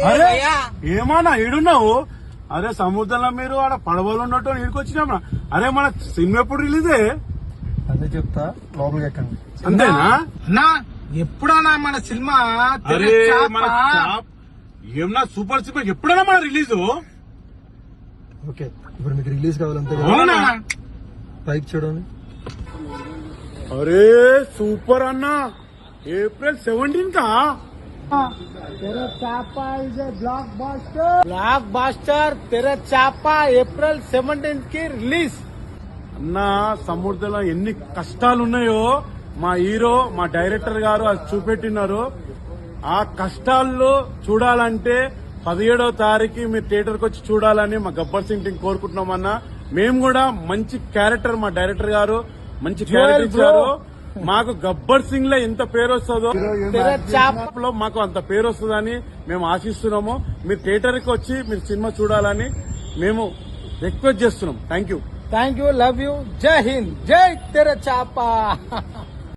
అరే ఏమన్నా ఈడున్నావు? అరే సముద్రంలో మీరు ఆడ పడవలు ఉన్నట్టు ఈడికి వచ్చినామా? అరే మన సినిమా ఎప్పుడు రిలీజే? అదే చెప్తా, లోపలికి ఎక్కండి. అంతేనా? అన్నా ఎప్పుడన్నా మన సినిమా అరే మన ఏమన్నా సూపర్ సూపర్ ఎప్పుడైనా మన రిలీజ్? ఓకే, ఇప్పుడు మీకు రిలీజ్ కావాలంతే అవునా? పైకి చూడండి. అరే సూపర్ అన్న, ఏప్రిల్ 17 కా? तेरा चापा इज ए ब्लॉकबस्टर तेरा चापा April 17 की रिलीज. అన్న సముద్రంలో ఎన్ని కష్టాలు ఉన్నాయో మా హీరో మా డైరెక్టర్ గారు అది చూపెట్టినారు. ఆ కష్టాల్లో చూడాలంటే 17వ తారీఖు మీరు థియేటర్ కి వచ్చి చూడాలని మా గబ్బర్ సింగ్ టీం కోరుకుంటున్నామన్నా. మేము కూడా మంచి క్యారెక్టర్, మా డైరెక్టర్ గారు మంచి క్యారెక్టర్ ఇచ్చారు. మాకు గబ్బర్ సింగ్ లో ఎంత పేరు వస్తుందో లో మాకు అంత పేరు వస్తుందని మేము ఆశిస్తున్నాము. మీరు థియేటర్ కి వచ్చి మీరు సినిమా చూడాలని మేము రిక్వెస్ట్ చేస్తున్నాం. థ్యాంక్ యూ, लव यू, जय हिंद, जय तेरा चापा.